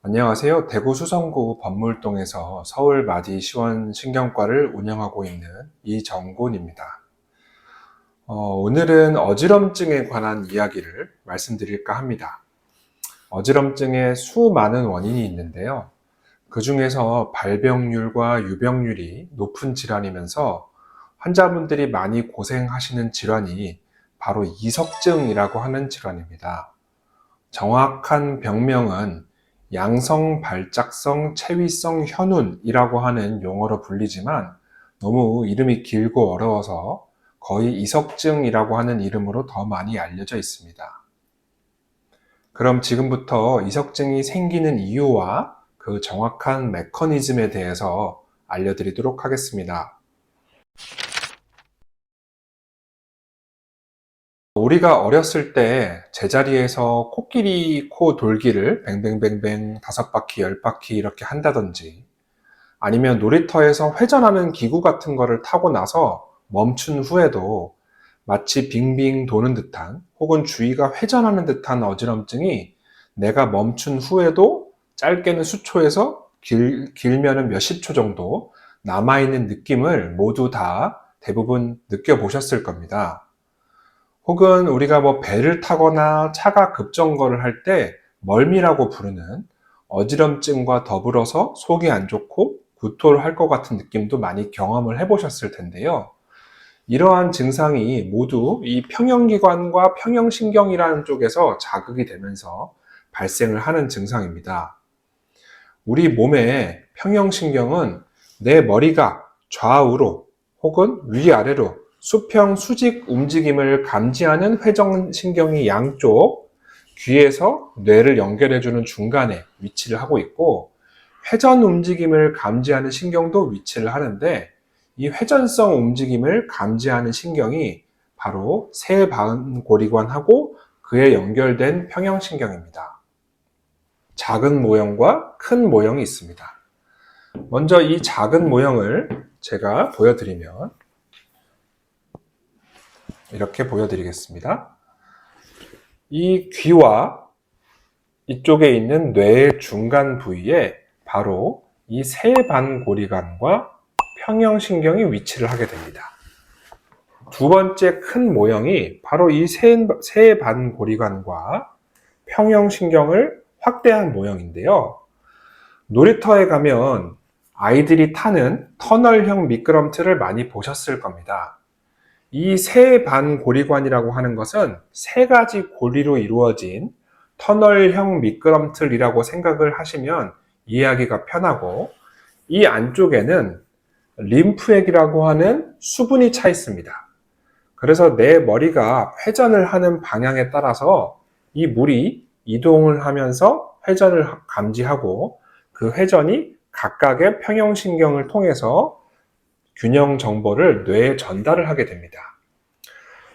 안녕하세요. 대구 수성구 범물동에서 서울 마디시원신경과를 운영하고 있는 이정곤입니다. 오늘은 어지럼증에 관한 이야기를 말씀드릴까 합니다. 어지럼증에 수많은 원인이 있는데요. 그 중에서 발병률과 유병률이 높은 질환이면서 환자분들이 많이 고생하시는 질환이 바로 이석증이라고 하는 질환입니다. 정확한 병명은 양성 발작성 체위성 현운이라고 하는 용어로 불리지만 너무 이름이 길고 어려워서 거의 이석증이라고 하는 이름으로 더 많이 알려져 있습니다. 그럼 지금부터 이석증이 생기는 이유와 그 정확한 메커니즘에 대해서 알려드리도록 하겠습니다. 우리가 어렸을 때 제자리에서 코끼리 코 돌기를 뱅뱅뱅뱅 5바퀴, 10바퀴 이렇게 한다든지 아니면 놀이터에서 회전하는 기구 같은 거를 타고 나서 멈춘 후에도 마치 빙빙 도는 듯한 혹은 주위가 회전하는 듯한 어지럼증이 내가 멈춘 후에도 짧게는 수초에서 길면은 몇십 초 정도 남아있는 느낌을 모두 다 대부분 느껴보셨을 겁니다. 혹은 우리가 배를 타거나 차가 급정거를 할 때 멀미라고 부르는 어지럼증과 더불어서 속이 안 좋고 구토를 할 것 같은 느낌도 많이 경험을 해보셨을 텐데요. 이러한 증상이 모두 이 평형기관과 평형신경이라는 쪽에서 자극이 되면서 발생을 하는 증상입니다. 우리 몸의 평형신경은 내 머리가 좌우로 혹은 위아래로 수평, 수직 움직임을 감지하는 회전신경이 양쪽 귀에서 뇌를 연결해주는 중간에 위치를 하고 있고 회전 움직임을 감지하는 신경도 위치를 하는데 이 회전성 움직임을 감지하는 신경이 바로 세반고리관하고 그에 연결된 평형신경입니다. 작은 모형과 큰 모형이 있습니다. 먼저 이 작은 모형을 제가 보여드리면 이렇게 보여드리겠습니다. 이 귀와 이쪽에 있는 뇌의 중간 부위에 바로 이 세반고리관과 평형신경이 위치를 하게 됩니다. 두 번째 큰 모형이 바로 이 세반고리관과 평형신경을 확대한 모형인데요. 놀이터에 가면 아이들이 타는 터널형 미끄럼틀을 많이 보셨을 겁니다. 이 세반고리관이라고 하는 것은 세 가지 고리로 이루어진 터널형 미끄럼틀이라고 생각을 하시면 이해하기가 편하고 이 안쪽에는 림프액이라고 하는 수분이 차 있습니다. 그래서 내 머리가 회전을 하는 방향에 따라서 이 물이 이동을 하면서 회전을 감지하고 그 회전이 각각의 평형신경을 통해서 균형 정보를 뇌에 전달을 하게 됩니다.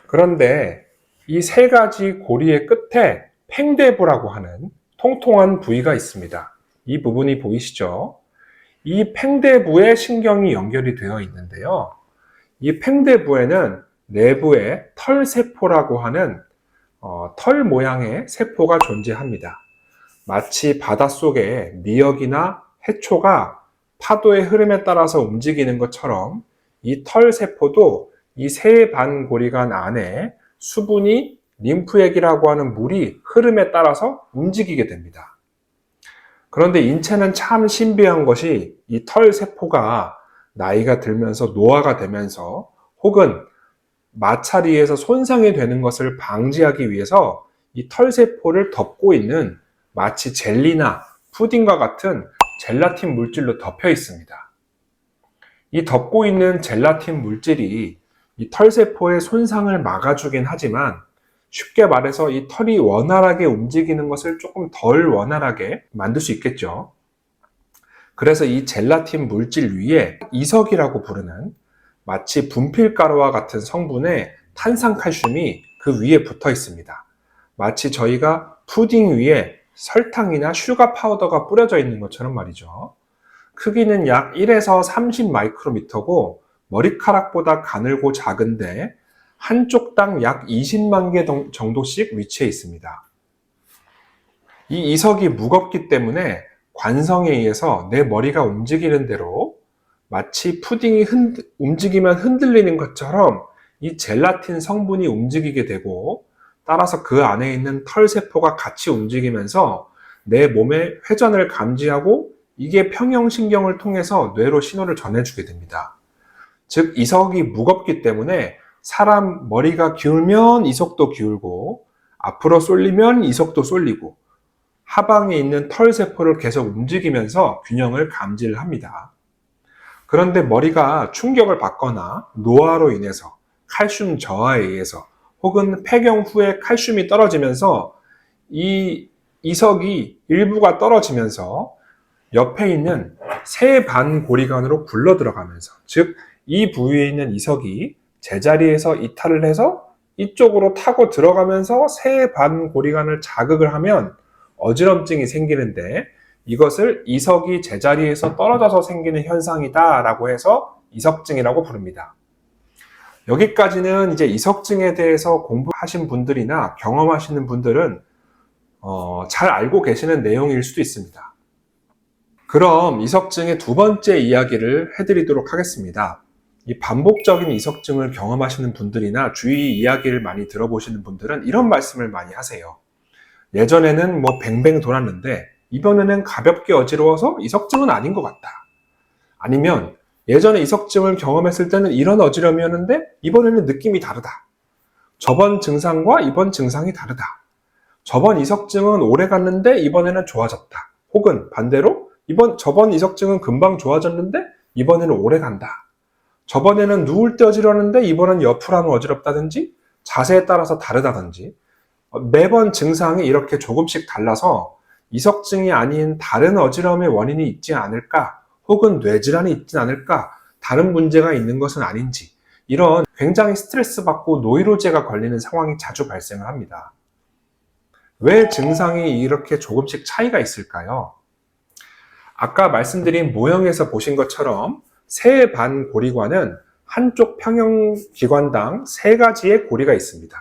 그런데 이 세 가지 고리의 끝에 팽대부라고 하는 통통한 부위가 있습니다. 이 부분이 보이시죠? 이 팽대부에 신경이 연결이 되어 있는데요. 이 팽대부에는 내부에 털세포라고 하는 털 모양의 세포가 존재합니다. 마치 바닷속에 미역이나 해초가 파도의 흐름에 따라서 움직이는 것처럼 이 털세포도 이 세반고리관 안에 수분이 림프액이라고 하는 물이 흐름에 따라서 움직이게 됩니다. 그런데 인체는 참 신비한 것이 이 털세포가 나이가 들면서 노화가 되면서 혹은 마찰이에서 손상이 되는 것을 방지하기 위해서 이 털세포를 덮고 있는 마치 젤리나 푸딩과 같은 젤라틴 물질로 덮여 있습니다. 이 덮고 있는 젤라틴 물질이 이 털세포의 손상을 막아주긴 하지만 쉽게 말해서 이 털이 원활하게 움직이는 것을 조금 덜 원활하게 만들 수 있겠죠. 그래서 이 젤라틴 물질 위에 이석이라고 부르는 마치 분필가루와 같은 성분의 탄산칼슘이 그 위에 붙어 있습니다. 마치 저희가 푸딩 위에 설탕이나 슈가 파우더가 뿌려져 있는 것처럼 말이죠. 크기는 약 1에서 30 마이크로미터고 머리카락보다 가늘고 작은데 한쪽당 약 20만 개 정도씩 위치해 있습니다. 이 이석이 무겁기 때문에 관성에 의해서 내 머리가 움직이는 대로 마치 푸딩이 움직이면 흔들리는 것처럼 이 젤라틴 성분이 움직이게 되고, 따라서 그 안에 있는 털세포가 같이 움직이면서 내 몸의 회전을 감지하고 이게 평형신경을 통해서 뇌로 신호를 전해주게 됩니다. 즉, 이석이 무겁기 때문에 사람 머리가 기울면 이석도 기울고, 앞으로 쏠리면 이석도 쏠리고, 하방에 있는 털세포를 계속 움직이면서 균형을 감지를 합니다. 그런데 머리가 충격을 받거나 노화로 인해서, 칼슘 저하에 의해서, 혹은 폐경 후에 칼슘이 떨어지면서 이 이석이 일부가 떨어지면서 옆에 있는 세반고리관으로 굴러 들어가면서, 즉 이 부위에 있는 이석이 제자리에서 이탈을 해서 이쪽으로 타고 들어가면서 세반고리관을 자극을 하면 어지럼증이 생기는데, 이것을 이석이 제자리에서 떨어져서 생기는 현상이다 라고 해서 이석증이라고 부릅니다. 여기까지는 이제 이석증에 대해서 공부하신 분들이나 경험하시는 분들은 잘 알고 계시는 내용일 수도 있습니다. 그럼 이석증의 두 번째 이야기를 해드리도록 하겠습니다. 이 반복적인 이석증을 경험하시는 분들이나 주위 이야기를 많이 들어보시는 분들은 이런 말씀을 많이 하세요. 예전에는 뭐 뱅뱅 돌았는데 이번에는 가볍게 어지러워서 이석증은 아닌 것 같다. 아니면 예전에 이석증을 경험했을 때는 이런 어지럼이었는데 이번에는 느낌이 다르다. 저번 증상과 이번 증상이 다르다. 저번 이석증은 오래 갔는데 이번에는 좋아졌다. 혹은 반대로 저번 이석증은 금방 좋아졌는데 이번에는 오래 간다. 저번에는 누울 때 어지러웠는데 이번엔 옆으로 하면 어지럽다든지, 자세에 따라서 다르다든지, 매번 증상이 이렇게 조금씩 달라서 이석증이 아닌 다른 어지러움의 원인이 있지 않을까, 혹은 뇌질환이 있지 않을까, 다른 문제가 있는 것은 아닌지, 이런 굉장히 스트레스 받고 노이로제가 걸리는 상황이 자주 발생을 합니다. 왜 증상이 이렇게 조금씩 차이가 있을까요? 아까 말씀드린 모형에서 보신 것처럼 세반고리관은 한쪽 평형기관당 3가지의 고리가 있습니다.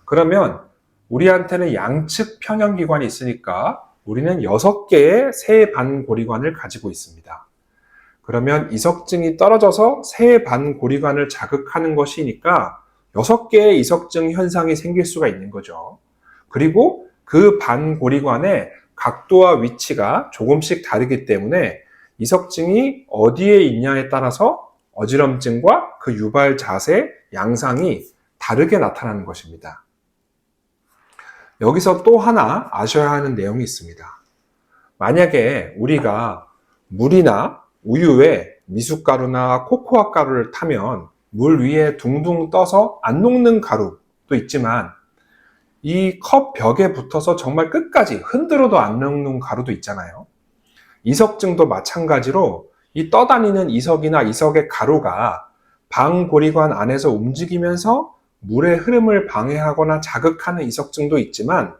그러면 우리한테는 양측 평형기관이 있으니까 우리는 6개의 세반고리관을 가지고 있습니다. 그러면 이석증이 떨어져서 세반고리관을 자극하는 것이니까 6개의 이석증 현상이 생길 수가 있는 거죠. 그리고 그 반고리관의 각도와 위치가 조금씩 다르기 때문에 이석증이 어디에 있냐에 따라서 어지럼증과 그 유발 자세, 양상이 다르게 나타나는 것입니다. 여기서 또 하나 아셔야 하는 내용이 있습니다. 만약에 우리가 물이나 우유에 미숫가루나 코코아 가루를 타면 물 위에 둥둥 떠서 안 녹는 가루도 있지만, 이 컵 벽에 붙어서 정말 끝까지 흔들어도 안 녹는 가루도 있잖아요. 이석증도 마찬가지로 이 떠다니는 이석이나 이석의 가루가 방고리관 안에서 움직이면서 물의 흐름을 방해하거나 자극하는 이석증도 있지만,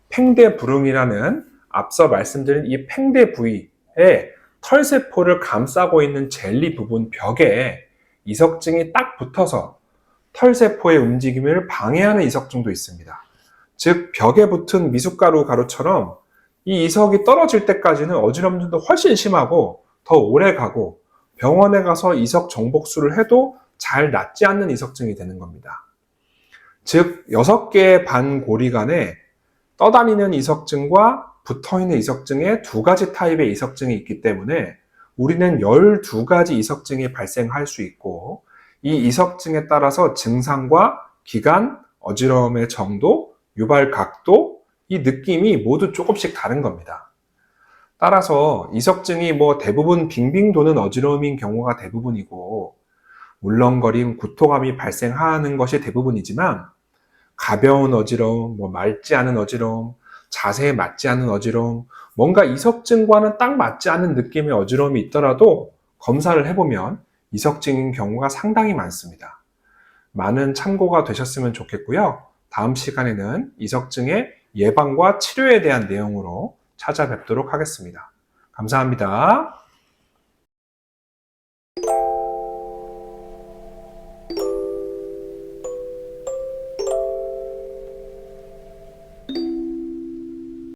팽대부릉이라는 앞서 말씀드린 이 팽대 부위에 털세포를 감싸고 있는 젤리 부분 벽에 이석증이 딱 붙어서 털세포의 움직임을 방해하는 이석증도 있습니다. 즉, 벽에 붙은 미숫가루 가루처럼 이 이석이 떨어질 때까지는 어지럼증도 훨씬 심하고 더 오래 가고, 병원에 가서 이석 정복수를 해도 잘 낫지 않는 이석증이 되는 겁니다. 즉, 6개의 반고리관에 떠다니는 이석증과 붙어있는 이석증의 2가지 타입의 이석증이 있기 때문에 우리는 12가지 이석증이 발생할 수 있고, 이 이석증에 따라서 증상과 기간, 어지러움의 정도, 유발 각도, 이 느낌이 모두 조금씩 다른 겁니다. 따라서 이석증이 대부분 빙빙 도는 어지러움인 경우가 대부분이고, 울렁거림, 구토감이 발생하는 것이 대부분이지만, 가벼운 어지러움, 맑지 않은 어지러움, 자세에 맞지 않은 어지러움, 뭔가 이석증과는 딱 맞지 않은 느낌의 어지러움이 있더라도 검사를 해보면 이석증인 경우가 상당히 많습니다. 많은 참고가 되셨으면 좋겠고요. 다음 시간에는 이석증의 예방과 치료에 대한 내용으로 찾아뵙도록 하겠습니다. 감사합니다.